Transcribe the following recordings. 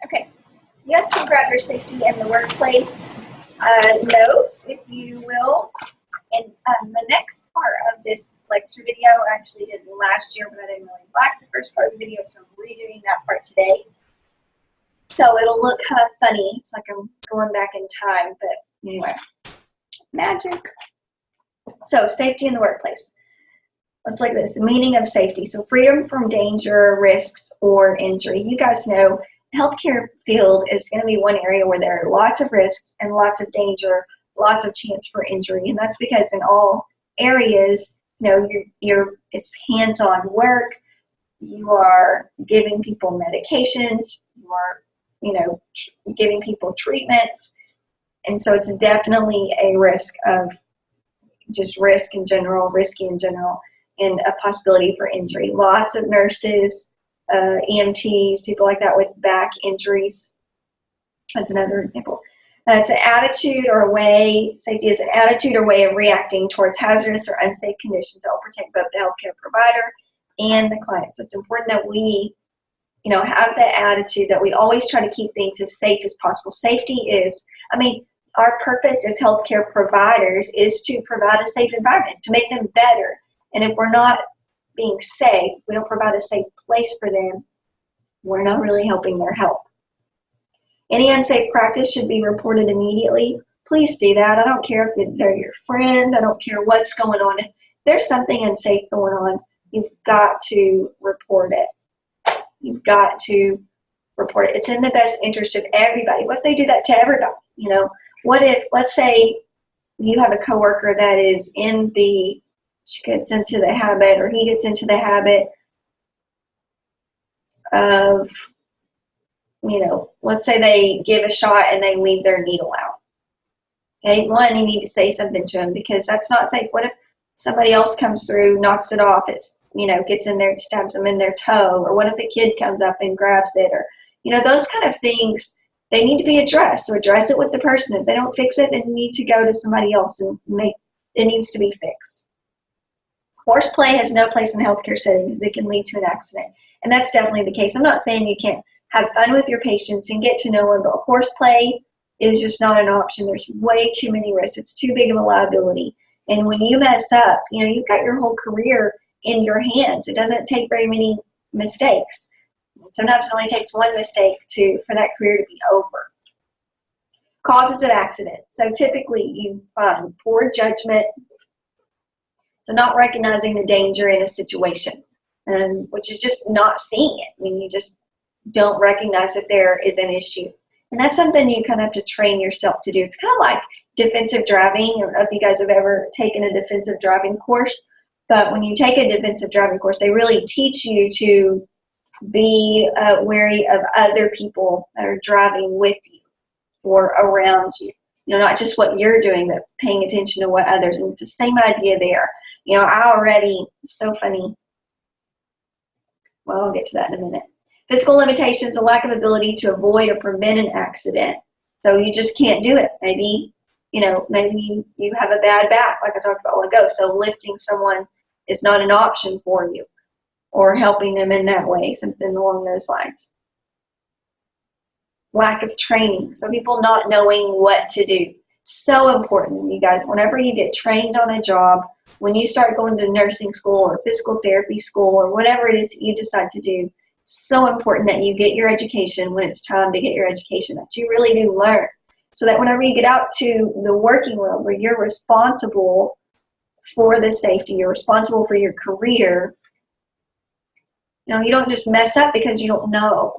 Okay. Yes, can grab your safety in the workplace notes, if you will. And the next part of this lecture video, I actually did last year, but I didn't really like the first part of the video, so I'm redoing that part today. So it'll look kind of funny. It's like I'm going back in time, but anyway, magic. So safety in the workplace. Let's look at this. The meaning of safety. So freedom from danger, risks, or injury. You guys know the healthcare field is going to be one area where there are lots of risks and lots of danger, lots of chance for injury. And that's because in all areas, you know, it's hands-on work. You are giving people medications. You are, you know, giving people treatments. And so it's definitely a risk of just risk in general, risky in general, and a possibility for injury. Lots of nurses, EMTs, people like that with back injuries. That's another example. It's an attitude or a way, safety is an attitude or way of reacting towards hazardous or unsafe conditions that will protect both the healthcare provider and the client. So it's important that we, you know, have that attitude that we always try to keep things as safe as possible. Safety is, I mean, our purpose as healthcare providers is to provide a safe environment, to make them better. And if we're not being safe, we don't provide a safe place for them, we're not really helping their health. Any unsafe practice should be reported immediately. Please do that. I don't care if they're your friend. I don't care what's going on. If there's something unsafe going on, you've got to report it. You've got to report it. It's in the best interest of everybody. What if they do that to everybody? You know, what if, let's say you have a coworker that is she gets into the habit, or he gets into the habit of, you know, let's say they give a shot and they leave their needle out. Okay, one, you need to say something to him because that's not safe. What if somebody else comes through, knocks it off, it's, you know, gets in there, stabs them in their toe, or what if a kid comes up and grabs it, or, you know, those kind of things, they need to be addressed. So address it with the person. If they don't fix it, then you need to go to somebody else and it needs to be fixed. Horseplay has no place in a healthcare setting because it can lead to an accident. And that's definitely the case. I'm not saying you can't have fun with your patients and get to know them, but horseplay is just not an option. There's way too many risks. It's too big of a liability. And when you mess up, you know, you've got your whole career in your hands. It doesn't take very many mistakes. Sometimes it only takes one mistake for that career to be over. Causes of accident. So typically you find poor judgment, so not recognizing the danger in a situation, which is just not seeing it. I mean, you just don't recognize that there is an issue. And that's something you kind of have to train yourself to do. It's kind of like defensive driving. I don't know if you guys have ever taken a defensive driving course, but when you take a defensive driving course, they really teach you to be wary of other people that are driving with you or around you. You know, not just what you're doing, but paying attention to what others. And it's the same idea there. You know, it's so funny. Well, I'll get to that in a minute. Physical limitations, a lack of ability to avoid or prevent an accident. So you just can't do it. Maybe, you know, maybe you have a bad back, like I talked about a while ago. So lifting someone is not an option for you, or helping them in that way, something along those lines. Lack of training. So people not knowing what to do. So important, you guys. Whenever you get trained on a job, when you start going to nursing school or physical therapy school or whatever it is that you decide to do, so important that you get your education when it's time to get your education, that you really do learn. So that whenever you get out to the working world where you're responsible for the safety, you're responsible for your career, you know, you don't just mess up because you don't know.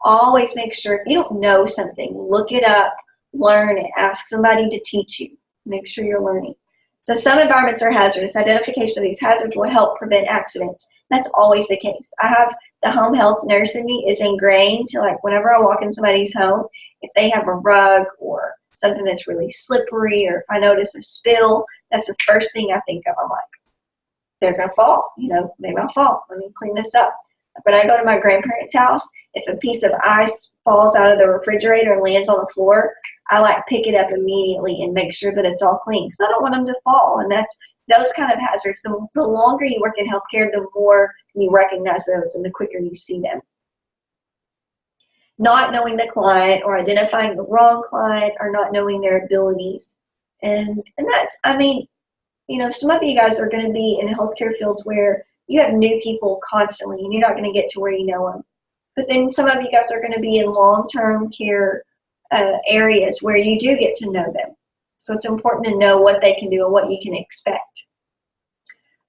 Always make sure, if you don't know something, look it up, learn it, ask somebody to teach you. Make sure you're learning. So some environments are hazardous. Identification of these hazards will help prevent accidents. That's always the case. I have the home health nurse in me is ingrained to, like, whenever I walk in somebody's home, if they have a rug or something that's really slippery, or if I notice a spill, that's the first thing I think of. I'm like, they're going to fall. You know, they will fall. Let me clean this up. When I go to my grandparents' house, if a piece of ice falls out of the refrigerator and lands on the floor, I like pick it up immediately and make sure that it's all clean because I don't want them to fall. And that's those kind of hazards. The longer you work in healthcare, the more you recognize those and the quicker you see them. not knowing the client or identifying the wrong client or not knowing their abilities. And that's, I mean, you know, some of you guys are going to be in healthcare fields where you have new people constantly and you're not going to get to where you know them. But then some of you guys are going to be in long-term care areas where you do get to know them. So it's important to know what they can do and what you can expect.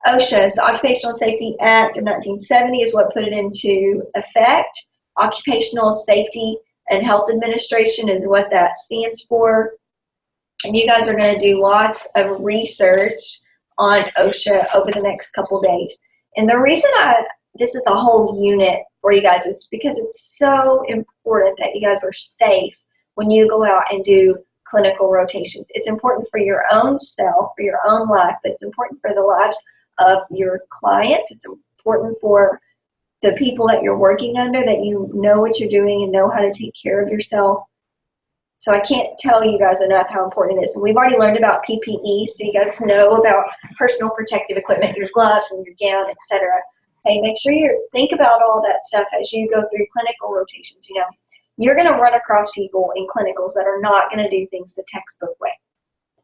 OSHA, the Occupational Safety Act of 1970, is what put it into effect. Occupational Safety and Health Administration is what that stands for. And you guys are going to do lots of research on OSHA over the next couple days. And the reason this is a whole unit for you guys is because it's so important that you guys are safe when you go out and do clinical rotations. It's important for your own self, for your own life, but it's important for the lives of your clients. It's important for the people that you're working under, that you know what you're doing and know how to take care of yourself. So I can't tell you guys enough how important it is. And we've already learned about PPE, so you guys know about personal protective equipment, your gloves and your gown, etc. Okay, make sure you think about all that stuff as you go through clinical rotations. You know, you're going to run across people in clinicals that are not going to do things the textbook way.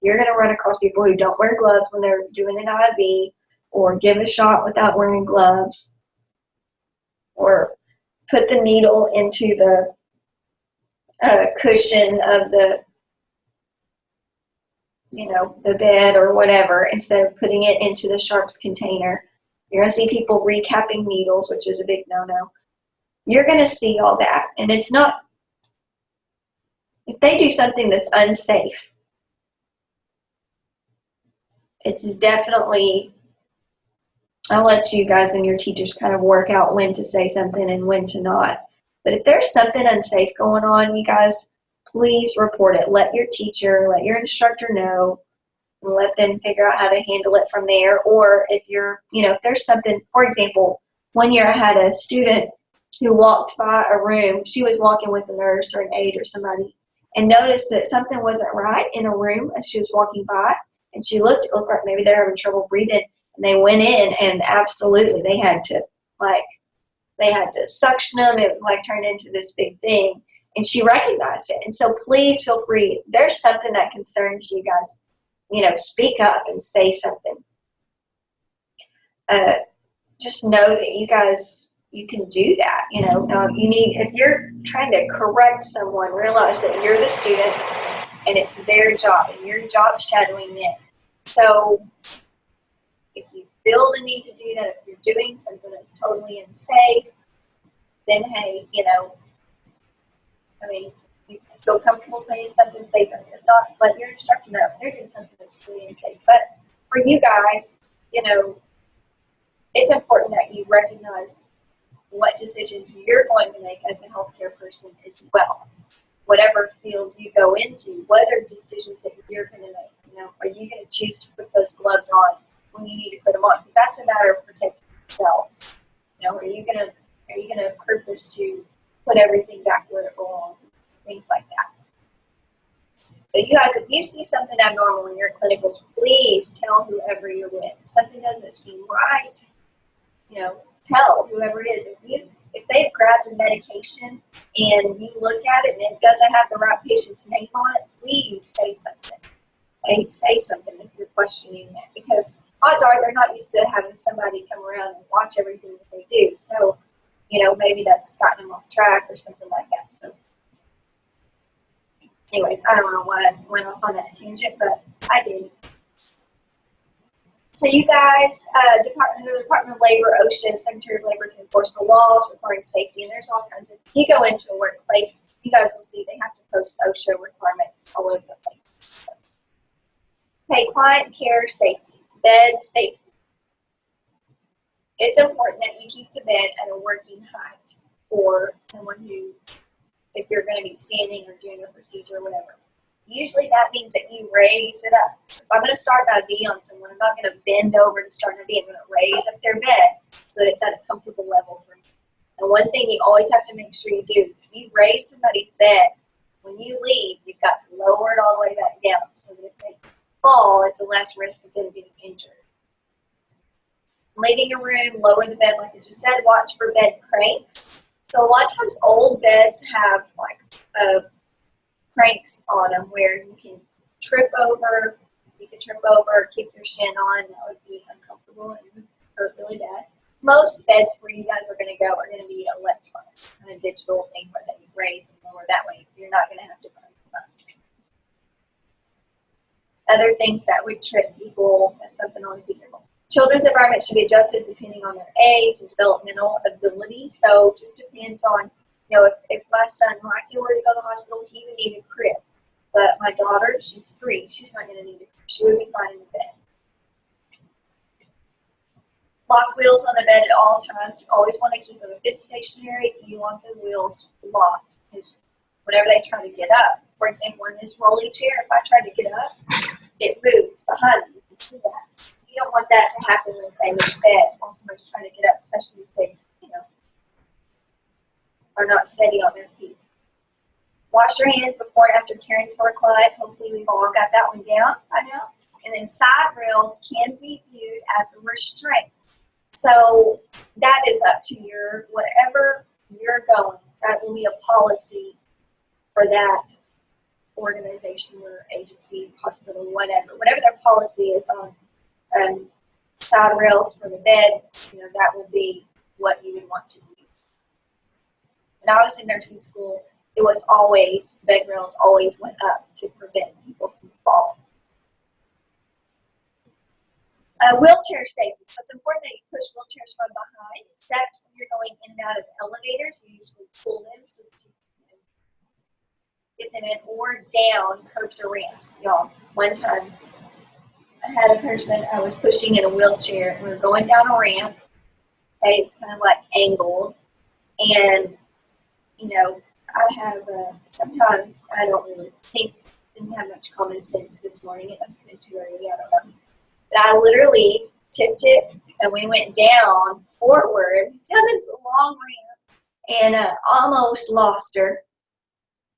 You're going to run across people who don't wear gloves when they're doing an IV, or give a shot without wearing gloves, or put the needle into the cushion of the, you know, the bed or whatever, instead of putting it into the sharps container. You're going to see people recapping needles, which is a big no-no. You're going to see all that. And it's not, if they do something that's unsafe, it's definitely, I'll let you guys and your teachers kind of work out when to say something and when to not. But if there's something unsafe going on, you guys, please report it. Let your teacher, let your instructor know, and let them figure out how to handle it from there. Or if you're, you know, if there's something, for example, one year I had a student who walked by a room. She was walking with a nurse or an aide or somebody and noticed that something wasn't right in a room as she was walking by. And she looked, it looked like maybe they're having trouble breathing. And they went in, and absolutely they had to suction them. It turned into this big thing, and she recognized it. And so please feel free. If there's something that concerns you guys, you know, speak up and say something. Just know that you guys, you can do that. You know, if you're trying to correct someone, realize that you're the student and it's their job, and your job shadowing them. So if you feel the need to do that, if you're doing something that's totally unsafe, then hey, you know, I mean, you feel comfortable saying something, say something. If not, let your instructor know if they're doing something that's really unsafe. But for you guys, you know, it's important that you recognize what decisions you're going to make as a healthcare person as well. Whatever field you go into, what are decisions that you're going to make? You know, are you going to choose to put those gloves on when you need to put them on? Because that's a matter of protecting yourselves. You know, are you going to purpose to put everything back where it belongs? Things like that. But you guys, if you see something abnormal in your clinicals, please tell whoever you're with. If something doesn't seem right, you know, tell whoever it is. If they've grabbed a medication and you look at it and it doesn't have the right patient's name on it, please say something. Say something if you're questioning it, because odds are they're not used to having somebody come around and watch everything that they do. So, you know, maybe that's gotten them off track or something like that. So, anyways, I don't know why I went off on that tangent, but I did. So you guys, the Department of Labor, OSHA, Secretary of Labor can enforce the laws requiring safety, and there's all kinds of, if you go into a workplace, you guys will see they have to post OSHA requirements all over the place. Okay, client care safety, bed safety. It's important that you keep the bed at a working height for someone who, if you're going to be standing or doing a procedure or whatever. Usually that means that you raise it up. If I'm going to start a V on someone, I'm not going to bend over to start a V. I'm going to raise up their bed so that it's at a comfortable level for you. And one thing you always have to make sure you do is if you raise somebody's bed, when you leave, you've got to lower it all the way back down so that if they fall, it's a less risk of them getting injured. Leaving a room, lower the bed like I just said. Watch for bed cranks. So a lot of times old beds have like cranks on them where you can trip over. You can trip over, keep your shin on. That would be uncomfortable and hurt really bad. Most beds where you guys are going to go are going to be electronic, kind of digital thing where they raise and lower. That way you're not going to have to crank them up. Other things that would trip people, that's something I want to be careful. Children's environment should be adjusted depending on their age and developmental ability. So just depends on, if my son Mikey were to go to the hospital, he would need a crib. But my daughter, she's 3. She's not going to need a crib. She would be fine in the bed. Lock wheels on the bed at all times. You always want to keep them a bit stationary. You want the wheels locked. Because whenever they try to get up, for example, in this rolly chair, if I try to get up, it moves behind me. You can see that. You don't want that to happen when they in bed while somebody's trying to get up, especially if they, are not steady on their feet. Wash your hands before and after caring for a client. Hopefully we've all got that one down by now. And then side rails can be viewed as a restraint. So that is up to whatever you're going. That will be a policy for that organization or agency, hospital, whatever. Whatever their policy is on side rails for the bed, that will be what you would want to use. When I was in nursing school, it was always, bed rails always went up to prevent people from falling. Wheelchair safety. So it's important that you push wheelchairs from behind, except when you're going in and out of elevators. You usually pull them so that you can get them in, or down curbs or ramps. Y'all, one time I had a person I was pushing in a wheelchair, and we were going down a ramp. Okay, it was kind of like angled, and I have sometimes I don't really didn't have much common sense this morning. It must have been too early. I don't know. But I literally tipped it, and we went down forward down this long ramp, and almost lost her.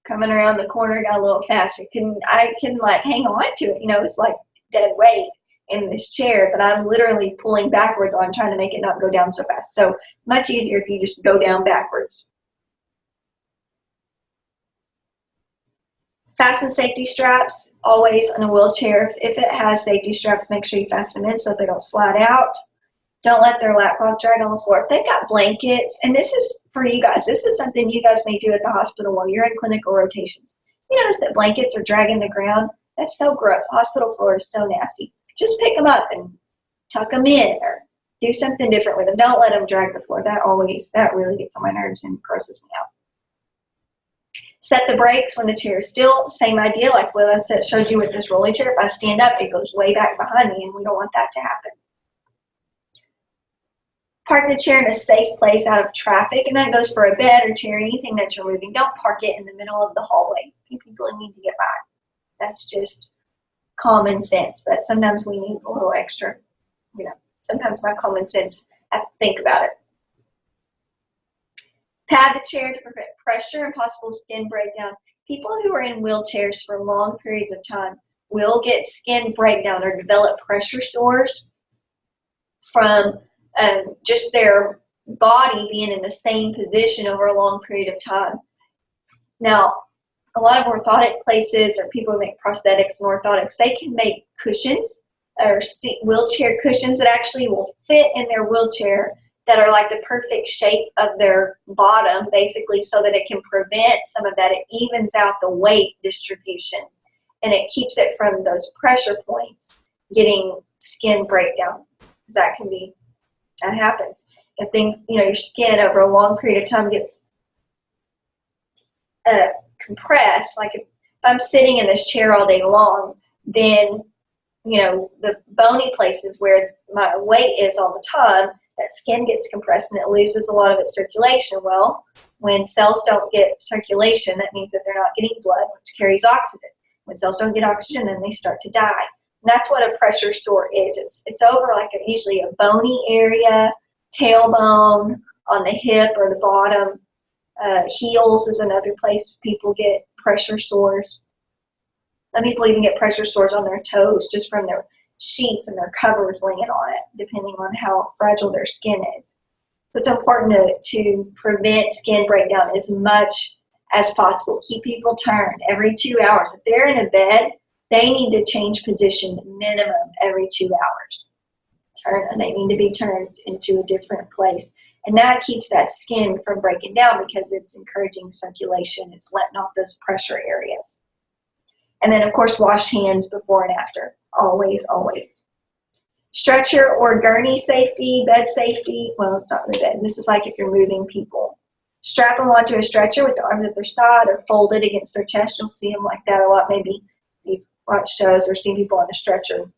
Coming around the corner, got a little faster. I couldn't hang on to it. It's like dead weight in this chair that I'm literally pulling backwards on, trying to make it not go down so fast. So much easier if you just go down backwards. Fasten safety straps, always on a wheelchair. If it has safety straps, make sure you fasten them in so they don't slide out. Don't let their laptop drag on the floor. If they've got blankets, and this is for you guys, this is something you guys may do at the hospital while you're in clinical rotations. You notice that blankets are dragging the ground? That's so gross. Hospital floor is so nasty. Just pick them up and tuck them in, or do something different with them. Don't let them drag the floor. That really gets on my nerves and grosses me out. Set the brakes when the chair is still. Same idea, like what I showed you with this rolling chair. If I stand up, it goes way back behind me, and we don't want that to happen. Park the chair in a safe place out of traffic, and that goes for a bed or chair, anything that you're moving. Don't park it in the middle of the hallway. People need to get by. That's just common sense, but sometimes we need a little extra. Sometimes my common sense, I have to think about it. Pad the chair to prevent pressure and possible skin breakdown. People who are in wheelchairs for long periods of time will get skin breakdown or develop pressure sores from just their body being in the same position over a long period of time. Now, a lot of orthotic places or people who make prosthetics and orthotics, they can make cushions or wheelchair cushions that actually will fit in their wheelchair, that are like the perfect shape of their bottom, basically, so that it can prevent some of that. It evens out the weight distribution, and it keeps it from those pressure points getting skin breakdown. That happens. If things, your skin over a long period of time gets compressed, like if I'm sitting in this chair all day long, then, the bony places where my weight is all the time, that skin gets compressed and it loses a lot of its circulation. Well, when cells don't get circulation, that means that they're not getting blood, which carries oxygen. When cells don't get oxygen, then they start to die. And that's what a pressure sore is. It's over usually a bony area, tailbone, on the hip or the bottom. Heels is another place people get pressure sores. Some people even get pressure sores on their toes just from their sheets and their covers laying on it, depending on how fragile their skin is. So it's important to prevent skin breakdown as much as possible. Keep people turned every 2 hours. If they're in a bed, they need to change position minimum every 2 hours. They need to be turned into a different place. And that keeps that skin from breaking down because it's encouraging circulation. It's letting off those pressure areas. And then, of course, wash hands before and after. Always, always. Stretcher or gurney safety, bed safety. Well, it's not really bed. This is like if you're moving people. Strap them onto a stretcher with the arms at their side or folded against their chest. You'll see them like that a lot. Maybe you've watched shows or seen people on a stretcher,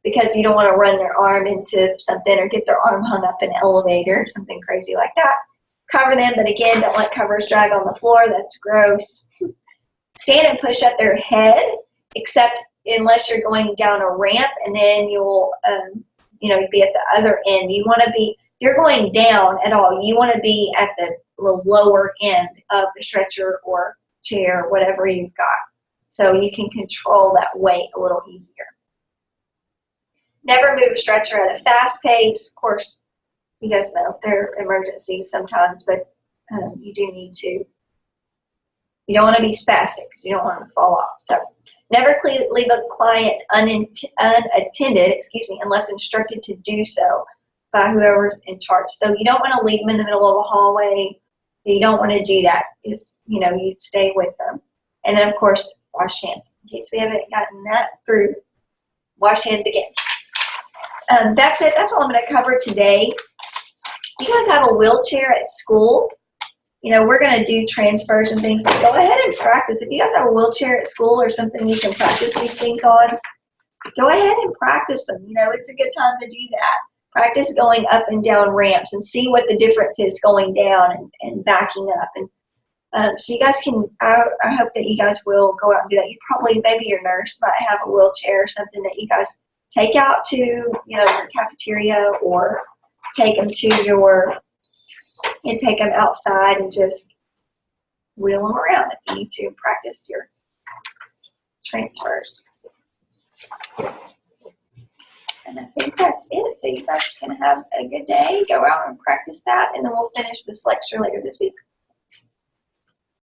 because you don't want to run their arm into something or get their arm hung up in an elevator or something crazy like that. Cover them, but again, don't let covers drag on the floor. That's gross. Stand and push up their head, except unless you're going down a ramp, and then you'll, you'd be at the other end. You want to be, if you're going down at all, you want to be at the lower end of the stretcher or chair, whatever you've got, so you can control that weight a little easier. Never move a stretcher at a fast pace. Of course, you guys know there are emergencies sometimes, but you do need to. You don't want to be spastic because you don't want them to fall off. So never leave a client unattended, unless instructed to do so by whoever's in charge. So you don't want to leave them in the middle of a hallway. You don't want to do that. You'd stay with them. And then, of course, wash hands. In case we haven't gotten that through, wash hands again. That's it. That's all I'm going to cover today. You guys have a wheelchair at school. We're going to do transfers and things, but go ahead and practice. If you guys have a wheelchair at school or something you can practice these things on, go ahead and practice them. It's a good time to do that. Practice going up and down ramps and see what the difference is going down and backing up. And so you guys can, I hope that you guys will go out and do that. Maybe your nurse might have a wheelchair or something that you guys take out to, your cafeteria, or take them take them outside and just wheel them around if you need to practice your transfers. And I think that's it. So you guys can have a good day. Go out and practice that, and then we'll finish this lecture later this week.